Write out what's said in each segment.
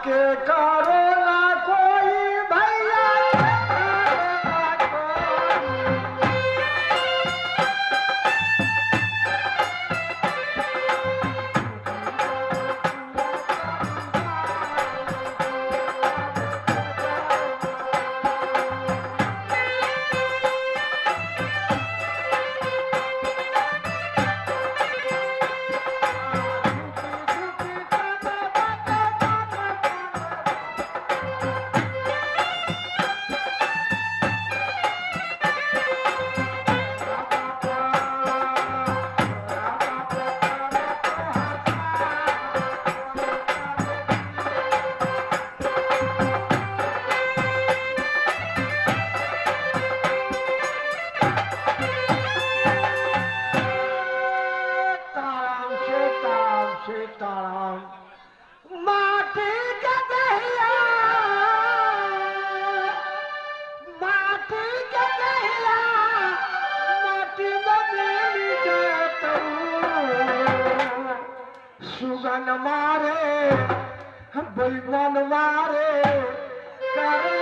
के करो ना कोई भैया सीताराम माटी के दहिया माटी के दहिया माटी में मिल जाता सुगन मारे बैगन मारे करे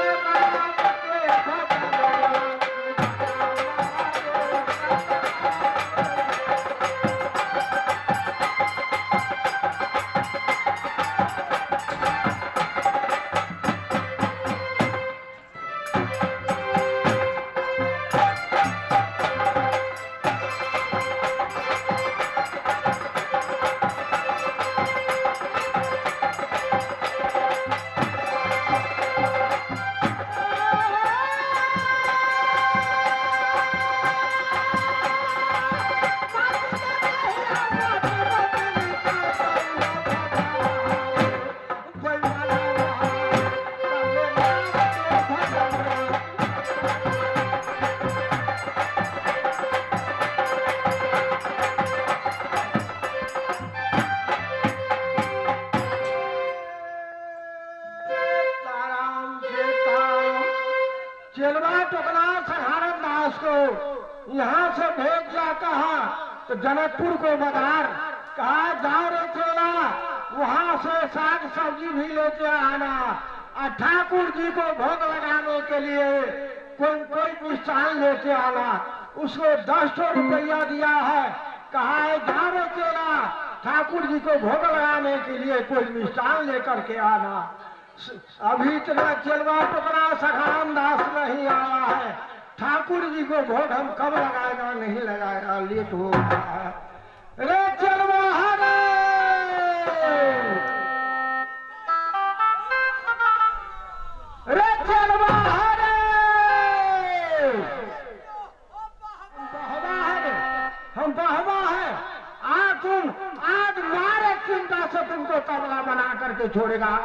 चेलवा टोकना सहारन दास को यहाँ से भेज दिया कहा तो जनकपुर को मदार कहा जाओ रे चेला वहाँ से साग सब्जी भी लेते आना और ठाकुर जी को भोग लगाने के लिए कोई मिष्ठान लेते आना। उसको 10 रुपया दिया है, कहा है जाओ रे चेला ठाकुर जी को भोग लगाने के लिए कोई मिष्ठान लेकर के आना। अभी इतना चेलवा टुकड़ा सखाराम दास नहीं आया है, ठाकुर जी को भोग हम कब लगाएगा नहीं लगाएगा, लेट हो गया है। रे चेलवा हरे रे चेलवा हरे हम बहवा है आज मारे चिंता से तुमको तबला बना करके छोड़ेगा।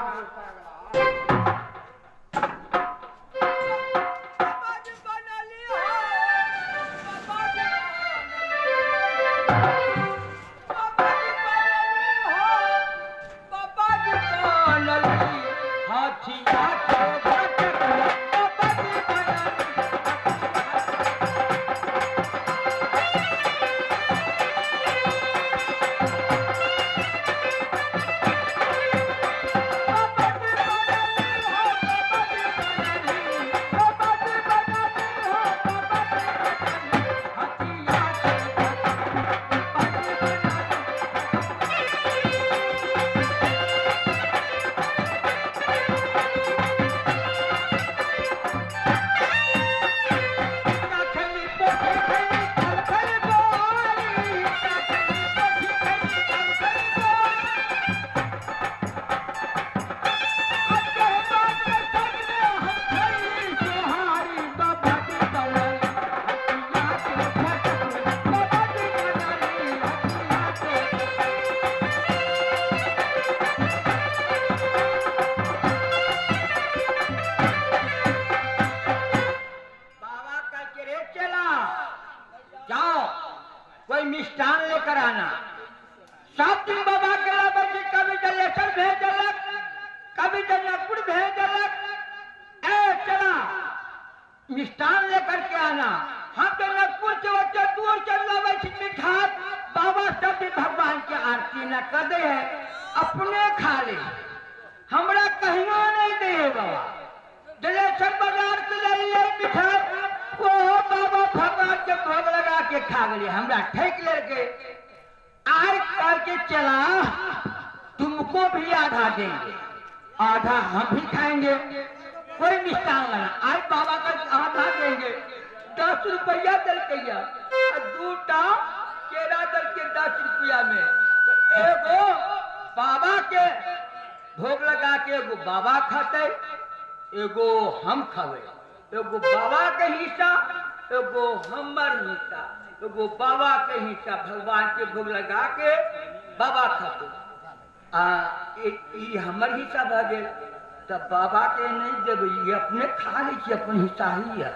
कोई मिष्ठान लेकर आना। सब दिन बाबा के बच्चे कभी जलेसर भेज दलक, कभी जनकपुर भेज दलक। ए चला मिष्ठान लेकर के आना। हम जनकपुर से बच्चे दूर चल मिठास बाबा सब दिन भगवान की आरती न कर दे है, अपने खा ले। हमरा कहे है बाबा, जलेसर बाजार से ले लिए मिठाई, वो बाबा भगवान के भोग लगा के खा गए, हमरा ठेक लेके आए करके चला, तुमको भी आधा देंगे, आधा हम भी खाएंगे, कोई मिष्ठान लगा, आज बाबा का आधा देंगे, 10 रुपया दल के 2टा केरा दल के 10 रुपया में, तो एगो बाबा के भोग लगा के एगो बाबा खाते, एगो हम खावे, एगो बाबा के हिस्सा, एगो हमर हिस्सा, एगो बाबा के हिस्सा, भगवान के भोग लगा के बाबा खाते, ये हमर हिस्सा भ गए, तब बाबा के नहीं देवे, ये अपने खा ली, अपन हिस्सा ही है।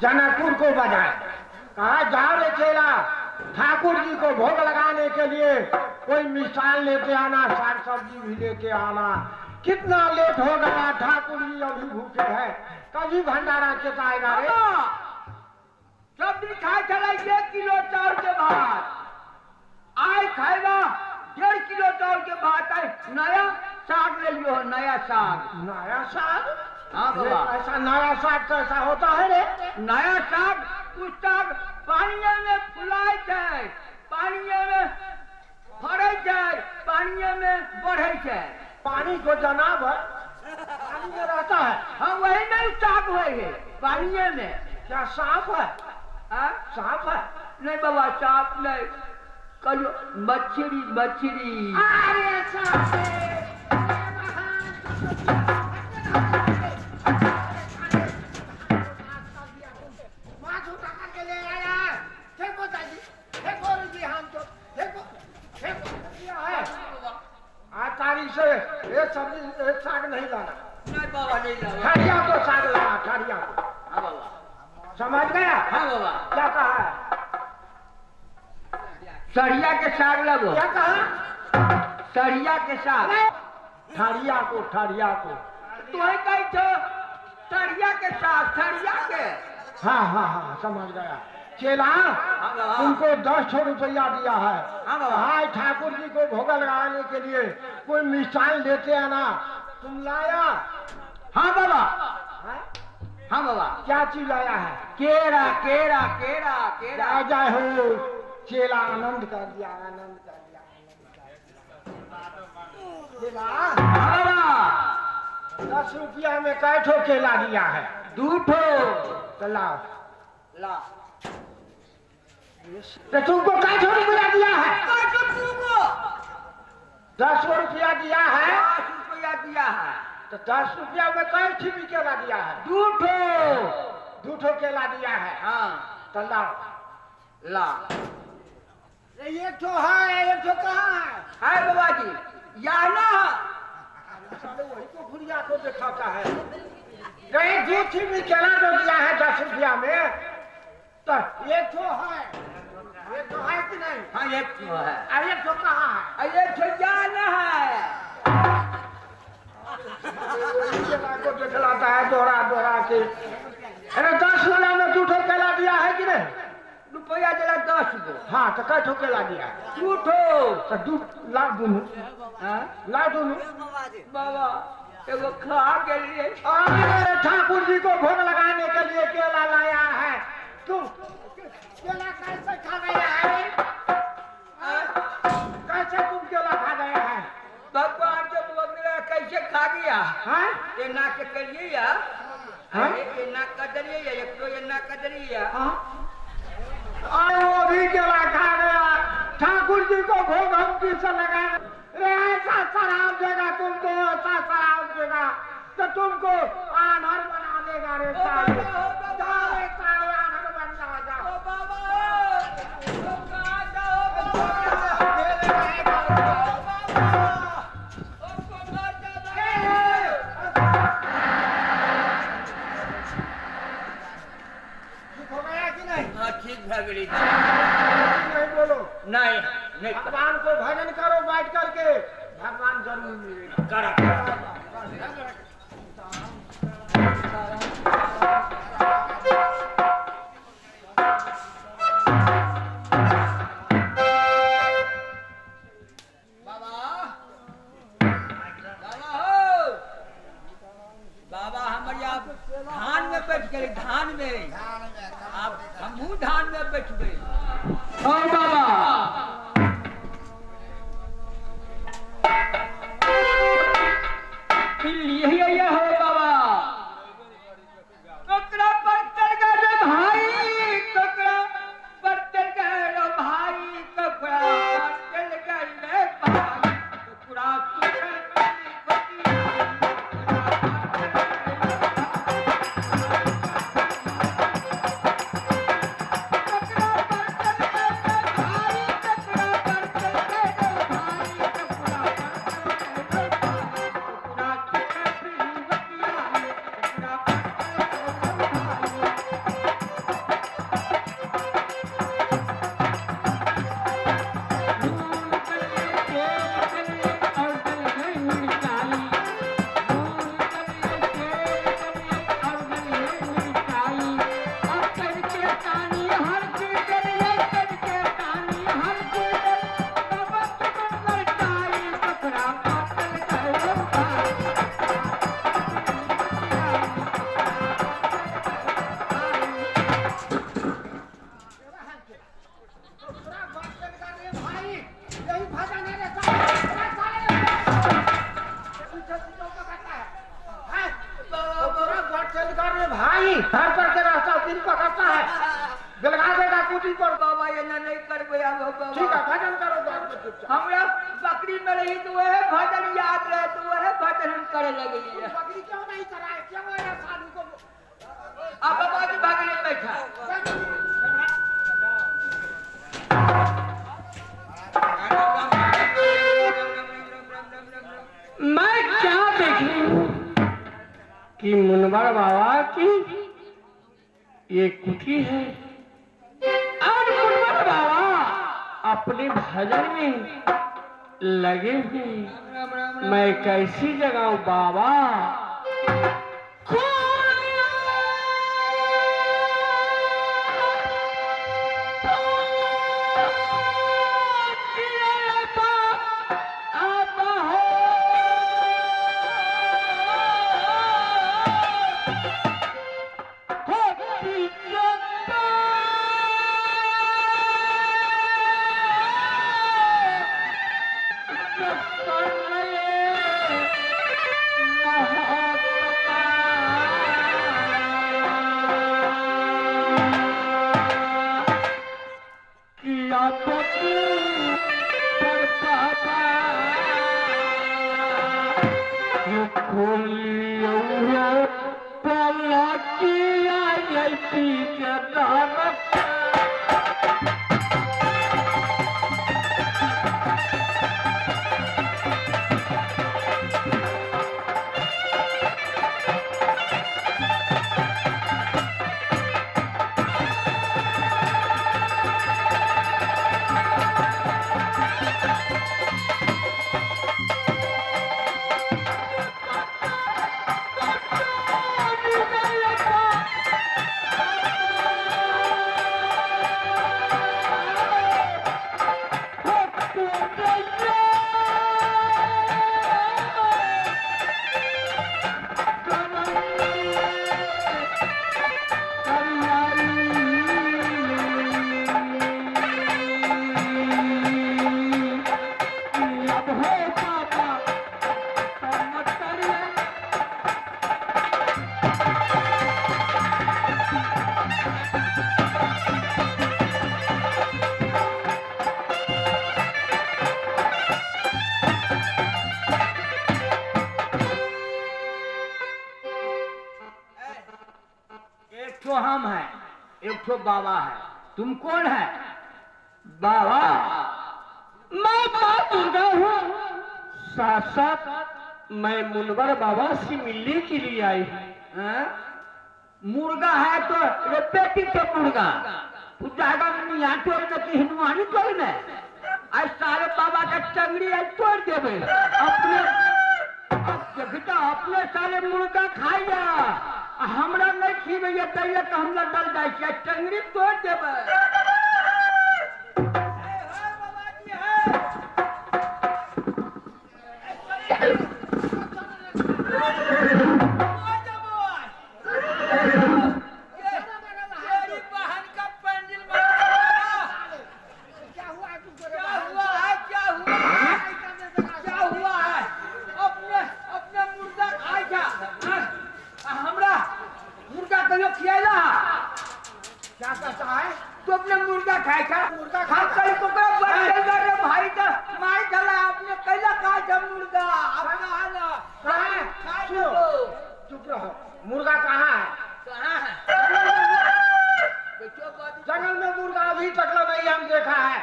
जनकपुर को बजाए, कहा जाओ रे चेला, ठाकुर जी को भोग लगाने के लिए कोई मिष्ठान लेके आना, साग सब्जी भी लेके आना। कितना लेट हो गया, ठाकुर जी अभी भूखे हैं, कभी भंडारा चेताएगा रे। सब दिन खाए चला 1 किलो चावल के भात, आए खाएगा 1.5 किलो चावल के भात, आए नया साग ले लियो, नया साग। नया साग? हाँ बाबा, ऐसा नया साग कैसा होता है रे? नया साग, कुछ साग पानी में फुलाए जाए, पानी में फड़े जाए, पानी में बढ़े जाए। पानी को जनाब है, पानी में रहता है। हाँ वही नहीं साग है, पानी में। क्या सांप है? सांप है? नहीं बाबा, सांप नहीं, कहो मछली, मछली। अरे सांप है। से एक सब्जी एक साग नहीं लाना। नहीं बाबा, नहीं लाना। ठरिया को साग लाना, ठरिया को। हाँ बाबा, समझ गया? हाँ बाबा। क्या कहा है? सरिया के साग लगो। क्या कहा? सरिया के साग। ठरिया को, ठरिया को। तो है कही तो सरिया के साग, सरिया के। हाँ हाँ हाँ, समझ गया। चेला, तुमको 10 रुपया दिया है। हाँ, ठाकुर जी को भोग लगाने के लिए कोई मिष्ठान लेते आना। तुम लाया? हाँ बाबा। है? हाँ बाबा। क्या चीज लाया है? केरा, केरा, केरा, केरा। जय हो। चेला आनंद कर दिया, आनंद कर दिया, चेला। हाँ बाबा। 10 रुपया में कै ठो केला दिया है? 2 ठो। तो लाओ। ला। तो तुमको कै ठो रुपया दिया है? 10 रुपया दिया है? 10 रुपया दिया है। तो 10 रुपया में कै ठीबी केला दिया है? 2 ठो। 2 ठो केला दिया है। हाँ। तो लाओ। ला। एक ठो है, एक ठो कहाँ है? हाय बाबा जी, यहाँ ना। साले वही को भुरिया को दिखाता है। नहीं, 2 ठीबी केला जो दिया है 10 रुपया में, तो एक ठो है। एक ठो है कि नहीं? हाँ, एक ठो है। और एक ठो कहाँ है? एक ठो जाना है। केला को दिखलाता है दोहरा दोहरा के। अरे 10 वाला में 2 ठो केला दिया है कि नहीं? रुपया दिला 10 गो। हाँ, तो कै ठो केला दिया है? 2 ठो। तो 2 लाओ दोनों। लाओ दोनों। बाबा एगो खा के लिए। अरे ठाकुर जी को भोग लगाने के लिए केला लाया है। तुम केला कैसे खा गया है? कैसे तुम केला खा गया है? भगवान के भोग लगा कैसे खा गया? हाँ? ये ना के करिए या? हाँ? ये ना कदरिए या? एक तो ये ना कदरिए या? हाँ? अरे वो भी केला खा गया। ठाकुर जी को भोग हम किसे लगाए? ऐसा शराब देगा तुमको, ऐसा शराब देगा तो तुमको आनर बना देगा रे साले। जाओ रे साले, आनर बन जा, जाओ। भगड़ी नहीं बोलो, नहीं नहीं भगवान को भजन करो बैठ करके, भगवान जरूर मिलेगा। करा धान में बैठ गए, धान में आप हमू धान में बैठ गए। और बाबा यही हो बाबा, ककड़ा पर चढ़ गए भाई, ककड़ा पर चढ़ गए भाई, ककड़ा पर चढ़ गए भाई, ककड़ा भाई घर पर के रास्ता दिन पकड़ता है, बेलगा देगा कुटी पर। बाबा ये नहीं कर गया बाबा। ठीक है भजन करो बात में चुपचाप। हमरा बकरी में रही तो वह भजन याद रहे तो वह भजन हम करे लगे। बकरी क्यों नहीं कराए, क्यों है साधु को अब बाबा जी भागने बैठा। मैं क्या देखी कि मुनवर बाबा की ये कुटी है और मुनवर बाबा अपने भजन में लगे हुए। मैं कैसी जगाऊं बाबा? हम है, एक तो बाबा है। तुम कौन है? बाबा मैं मां दुर्गा हूँ। साथ साथ मैं मुनवर बाबा से मिलने के लिए आई हूँ। मुर्गा है तो बेटी तो मुर्गा जाएगा यहाँ तोड़ के हिंदुआनी तोड़ में आज सारे बाबा का टंगड़ी आज तोड़ देवे अपने बेटा अपने सारे मुर्गा खाइया हमरा नहीं खीबे तैयार तो हमरा डल जाए टंगड़ी तोड़ देवे मुर्गा कहाँ है? जंगल में मुर्गा अभी तक नहीं हम देखा है।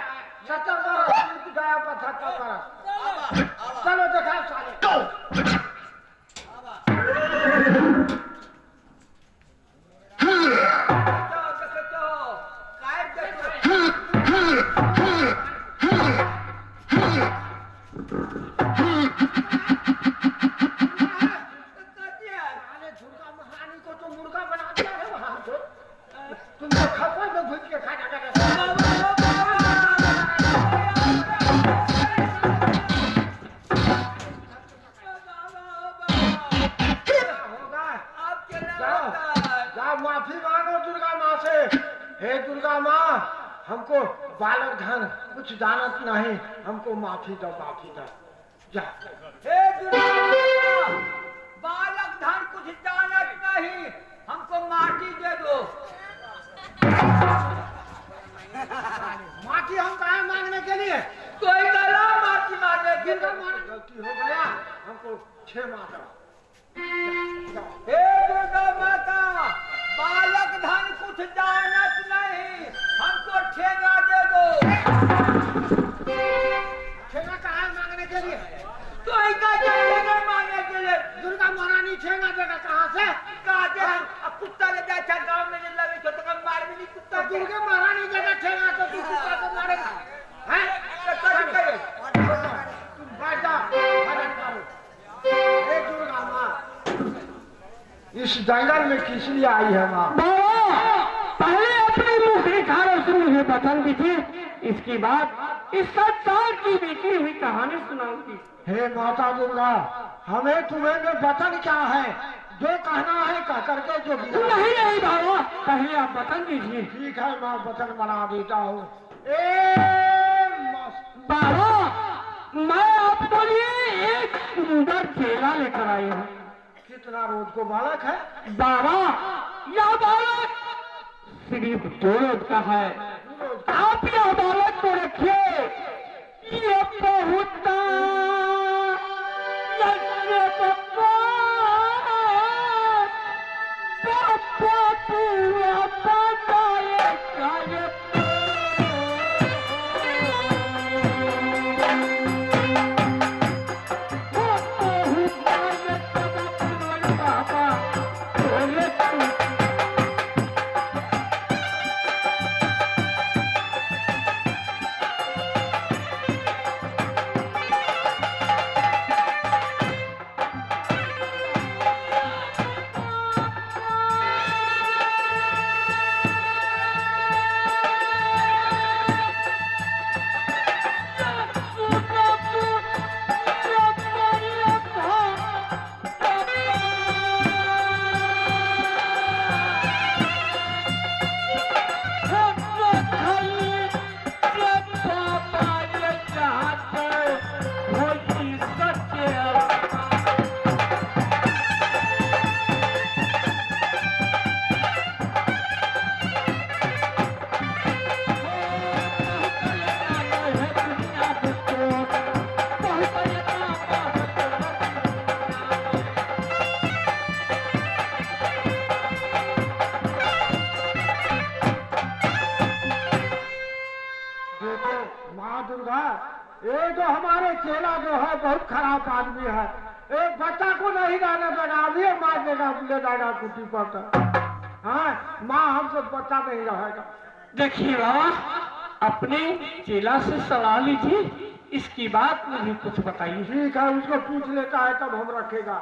70 बरस गया 75 बरस। चलो देखा साले। माफी मांगो दुर्गा माँ से। हे दुर्गा माँ हमको बालक धन कुछ जानत नहीं, हमको माफी दो माफी दो। जा हे दुर्गा बालक धन कुछ जानत नहीं हमको माटी दे दो। माटी हम कहाँ मांगने के लिए? कोई गला माटी मांगने के लिए। गलती हो गया हमको क्षमा करो। हे दुर्गा माता बालक धन कुछ जानत नहीं हमको ठेंगा दे दो। ठेंगा कहाँ मांगने के लिए? कोई का ठेंगा मांगने के लिए। दुर्गा महारानी ठेंगा देगा कहाँ से? कहा दे कुत्ता ले जाता गाँव में लगे तो मार भी नहीं कुत्ता। दुर्गा महारानी देगा ठेंगा तो तू कुत्ता को मारेगा हैं? तुम बैठ जाओ भजन करो। हे दुर्गा माँ इस जंगल में किस लिए आई है माँ? पहले अपने मुख दिखाने से मुझे बचन दीजिए, इसके बाद इस 7 साल की बीती हुई कहानी सुनाऊंगी। हे माता दुर्गा हमें तुम्हें में वचन क्या है? जो कहना है कह करके जो नहीं नहीं बाबा पहले आप वचन दीजिए। ठीक है मैं वचन बना देता हूँ। बाबा मैं आपको लिए एक सुंदर चेला लेकर आई हूँ। कितना रोज को बालक है? बाबा यह बालक सिर्फ 2 रोज का है। आप यह बालक को रखिए, ये बहुत ये जो हमारे चेला जो है बहुत खराब आदमी है। एक बच्चा को नहीं रहने देगा, अभी मार देगा, ले जाएगा कुटी पर। हाँ माँ हमसे बच्चा नहीं रहेगा। देखिए बाबा, अपने चेला से सलाह लीजिए, इसकी बात मुझे कुछ बताइए। ठीक है, उसको पूछ लेता है तब हम रखेगा।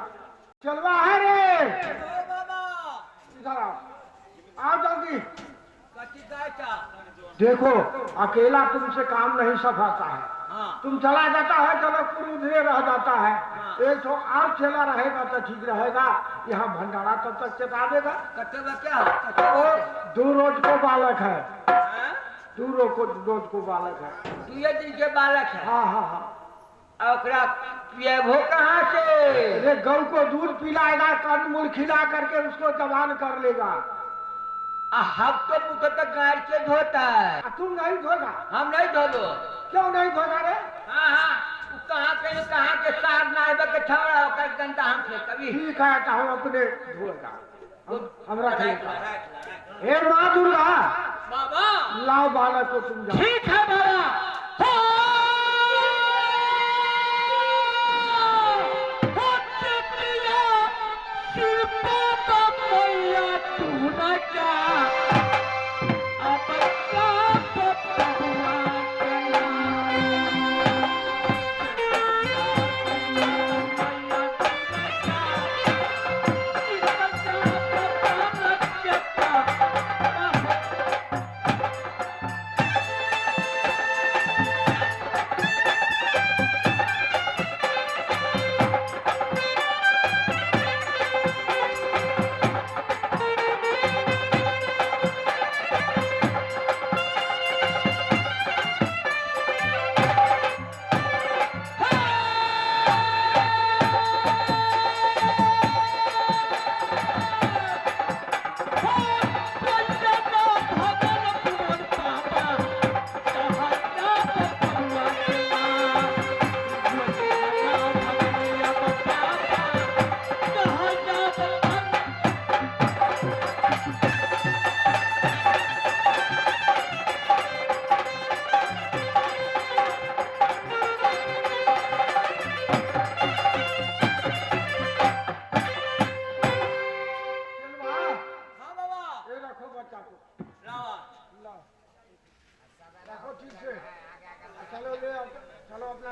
चलवा है रे, इधर आओ जल्दी। देखो, अकेला तुमसे काम नहीं सफाता है। तुम चला जाता है, जनकपुर उधरे रह जाता है। एक तो और चला रहेगा तो ठीक रहेगा। यहाँ भंडारा तब तक चटा देगा। वो 2 रोज को बालक है, 2 रोज को बालक है। 2 दिन के बालक है। हाँ हाँ हाँ। ओकरा पिएबो कहाँ से? अरे गौ को दूध पिलाएगा, कंदमूल खिला करके उसको जवान कर लेगा। हम तो मुझे तक गाड़ के धोता है। तुम नहीं धोगा? हम नहीं धोलो। क्यों नहीं धोगा रे? हाँ, कहाँ के सार नाइबा के छवड़ा होकर गंदा हमसे कभी। ठीक है, तो हम अपने धोएगा, हम रख लेगा। हे माँ दुर्गा, बाबा लाओ बालक को तुम जाओ। ठीक है बाबा।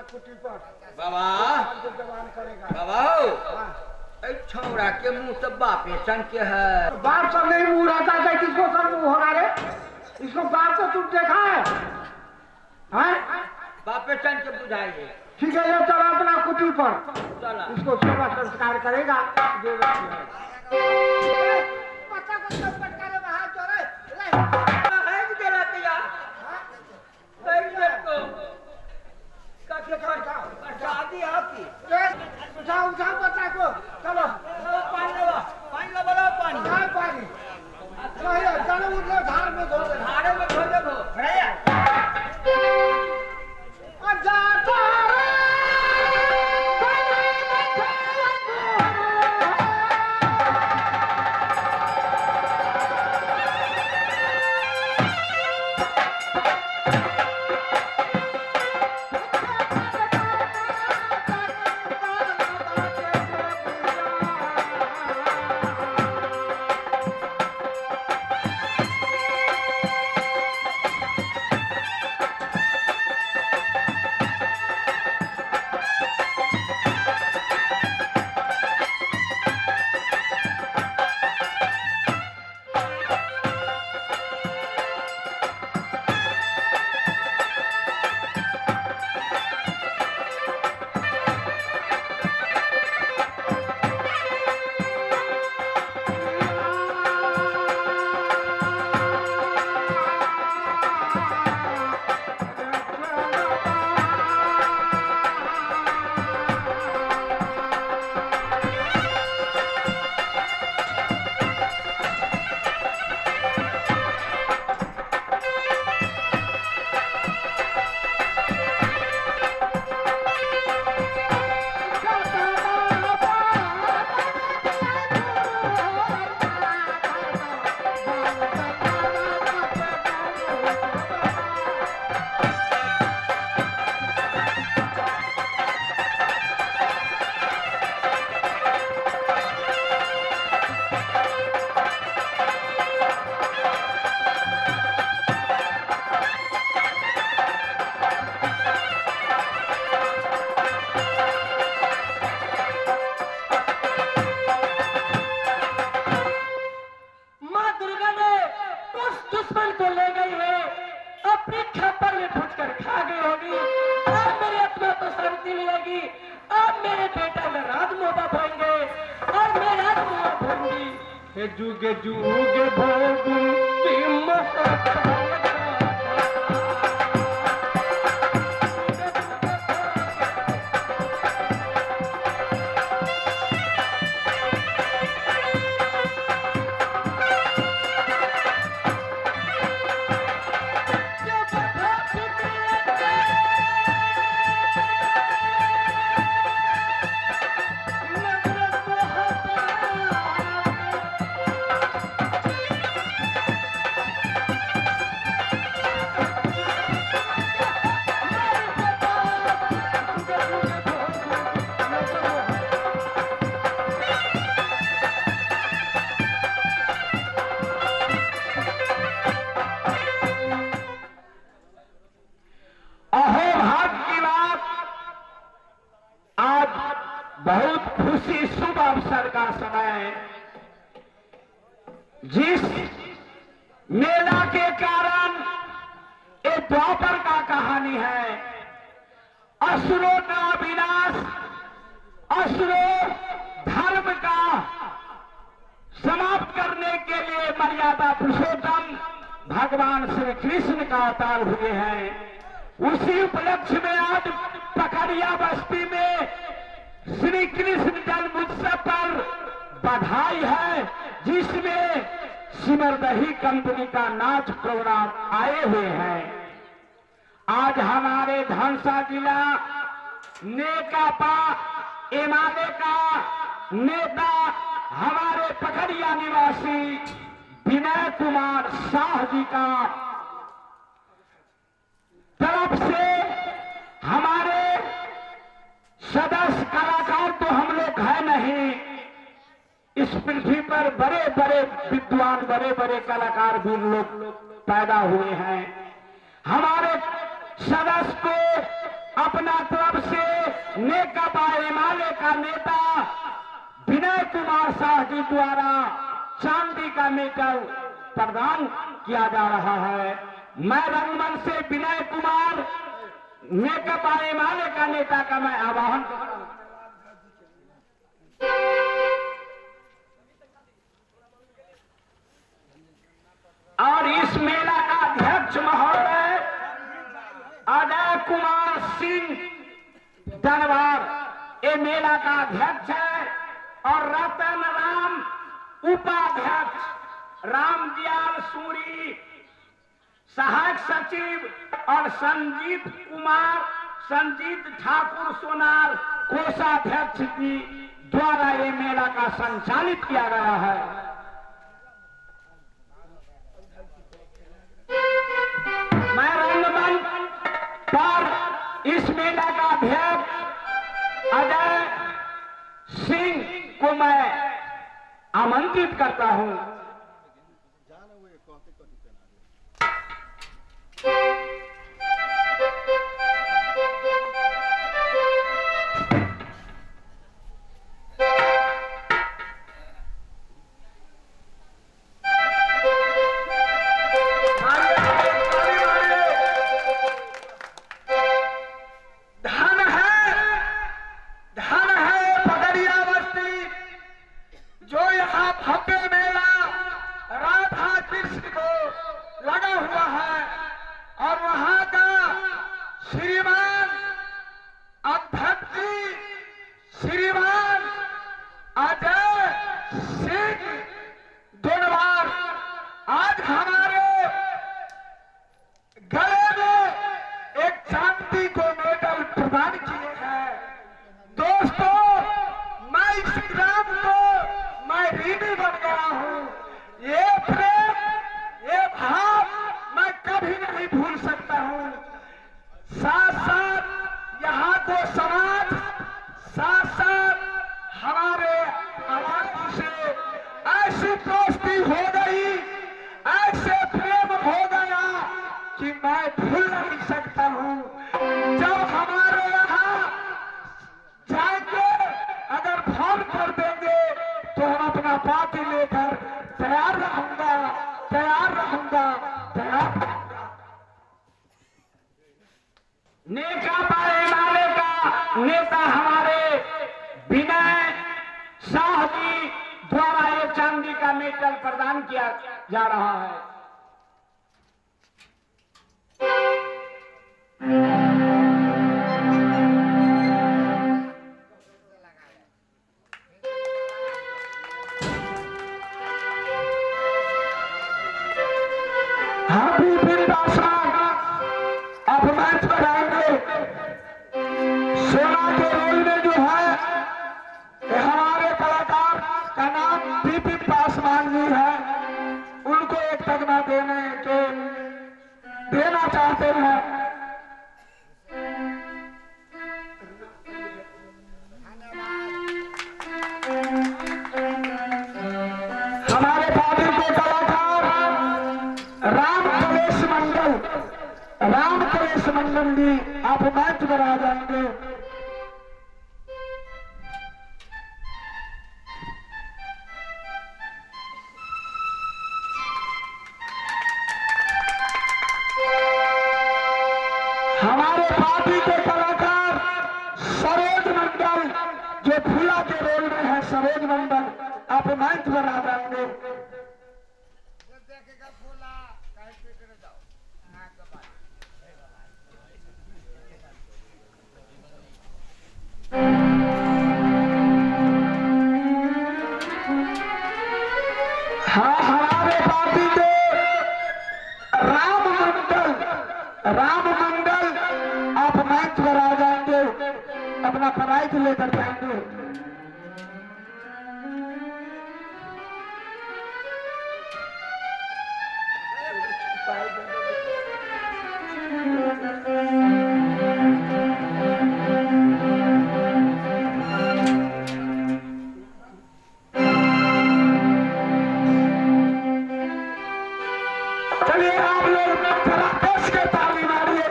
कुटी पर बाबा जवान करेगा। बाबा छौड़ा के मुंह से बापे सन के है। बाप सब नहीं मुंह रहता है, किसको सर मुंह होगा रे? इसको बाप को तुम देखा है? बापे सन के बुझाइए। ठीक है, ये चला अपना कुटी पर, चला इसको सेवा संस्कार करेगा। शादी आपकी उठा बच्चा को, चलो पानी लो बोलो पानी चलो उठो, धार में धो दे, धारे में धो दे भो दुश्मन को ले गई है, अपनी खप्पर में भुजकर खा गई होगी। अब मेरी आत्मा को शांति मिलेगी, अब मेरे बेटा में राजमोबा भोंगे और मैं राजमोबा भोंगी। हे जुगे जुगे भोगू की मस्त बहुत खुशी शुभ अवसर का समय है। जिस मेला के कारण ये द्वापर का कहानी है। असुरों का विनाश, असुरों धर्म का समाप्त करने के लिए मर्यादा पुरुषोत्तम भगवान श्री कृष्ण का अवतार हुए हैं। उसी उपलक्ष्य में आज पकड़िया बस्ती में श्री कृष्ण जन्मोत्सव पर बधाई है, जिसमें सिमरदही कंपनी का नाच प्रोग्राम आए हुए हैं। आज हमारे धनसा जिला नेकापा एमाले का नेता हमारे पकड़िया निवासी विनय कुमार शाह जी का तरफ से हमारे सदस्य कलाकार तो हम लोग है नहीं, इस पृथ्वी पर बड़े बड़े विद्वान, बड़े बड़े कलाकार भी लोग पैदा हुए हैं। हमारे सदस्य को अपना तरफ से नेकपा एमाले का नेता विनय कुमार शाह जी द्वारा चांदी का मेडल प्रदान किया जा रहा है। मैं रंगमंच से विनय कुमार नेकपा एमाले का नेता का मैं आह्वान और इस मेला का अध्यक्ष महोदय अजय कुमार सिंह धनवार ये मेला का अध्यक्ष है और रतन राम उपाध्यक्ष, रामदयाल सूरी सहायक सचिव और संजीत ठाकुर सोनार कोषाध्यक्ष जी द्वारा ये मेला का संचालित किया गया है। मैं रंगमंच पर इस मेला का अध्यक्ष अजय सिंह को मैं आमंत्रित करता हूं। पार्टी लेकर तैयार रहूंगा का तैयार। नेका पाए नाले का नेता हमारे विनय शाह जी द्वारा ये चांदी का मेडल प्रदान किया जा रहा है। हाथी फिर अब मैच कराएंगे। सोना के रोल में जो है हमारे कलाकार का नाम पीपी पासवान जी है, उनको एक तगमा देना चाहते हैं। हमारे पार्टी के कलाकार राम कलेश मंडल जी आप मैच पर आ जाएंगे। हमारे पार्टी के कलाकार सरोज मंडल जो फूला के रोल में है, सरोज मंडल आप मंच पर आ जाएंगे। हाँ, हमारे पार्टी के राम मंडल आप मंच पर आ जाएंगे, अपना प्राइज लेकर जाएंगे। चलिए आप लोग कस के ताली मारिए।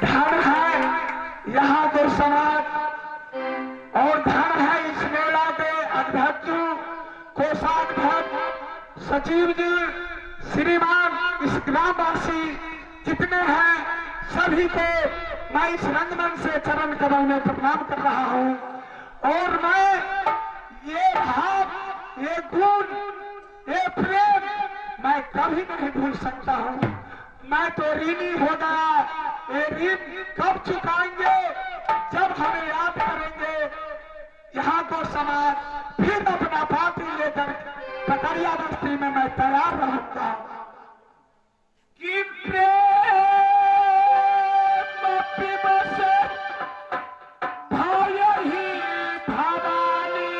धन है यहाँ के समाज और धन है इस मेला के अध्यक्ष कोषाध्यक्ष सचिव जी श्रीमान, इस ग्रामवासी जितने हैं सभी को मैं इस रंगमंच से चरण कमल में प्रणाम कर रहा हूँ। और मैं ये भाव, ये गुण, ये प्रेम मैं कभी नहीं भूल सकता हूँ। मैं तो ऋणी हो गया। ये ऋण कब चुकाएंगे? जब हमें याद करेंगे। यहाँ को समाज फिर अपना पार्टी लेकर ककरिया बस्ती में मैं तैयार रहूंगा। कि प्रेम पिबस भयहि भवानी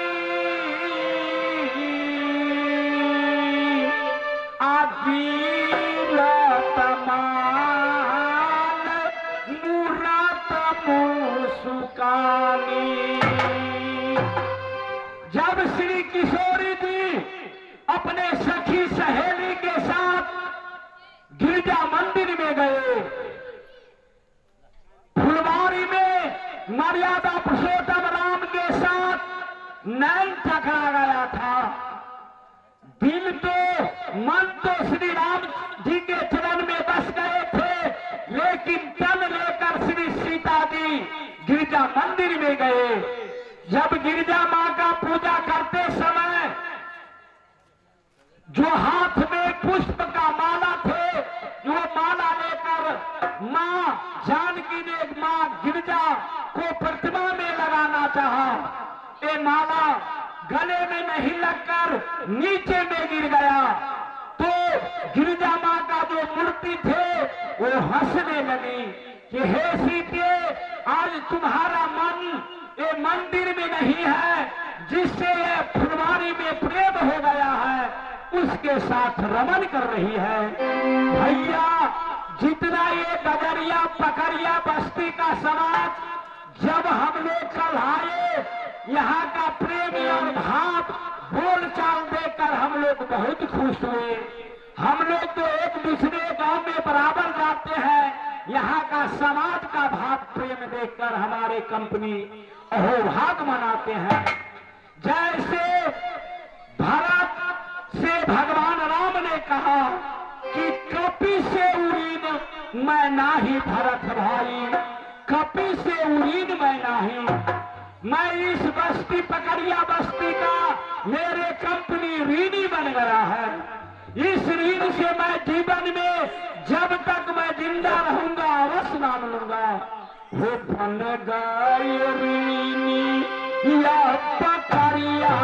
आदिलत मान मूरत मुसुकानी। जब श्री किशोरी जी अपने सखी सहेली के साथ गिरजा मंदिर में गए, फुलवारी में मर्यादा पुरुषोत्तम राम के साथ नैन टकरा गया था। दिल तो मन तो श्री राम जी के चरण में बस गए थे, लेकिन तन लेकर श्री सीता जी गिरजा मंदिर में गए। जब गिरजा मां का पूजा करते समय जो हाथ में पुष्प का माला थे, जो माला लेकर मां जानकी ने मां गिरजा को प्रतिमा में लगाना चाहा, ये माला गले में नहीं लगकर नीचे में गिर गया। तो गिरजा मां का जो मूर्ति थे वो हंसने लगी कि हे सीते, आज तुम्हारा मन ये मंदिर में नहीं है, जिससे ये फुलवारी में प्रेम हो गया है उसके साथ रमन कर रही है। भैया, जितना ये गजरिया पकड़िया बस्ती का समाज जब हम लोग कल आए, यहाँ का प्रेम और भाव बोल चाल देखकर हम लोग बहुत खुश हुए। हम लोग तो एक दूसरे गांव में बराबर जाते हैं, यहाँ का समाज का भाव प्रेम देखकर हमारे कंपनी अहोभाग मनाते हैं। जैसे भारत भगवान राम ने कहा कि कपि से उरीन मैं नाही भरत भाई, कपि से उरीन मैं नाही। मैं इस बस्ती पकड़िया बस्ती का मेरे कंपनी ऋणी बन गया है। इस ऋण से मैं जीवन में जब तक मैं जिंदा रहूंगा अवश्य नाम लूंगा। हो बन गए ऋणी या पकड़िया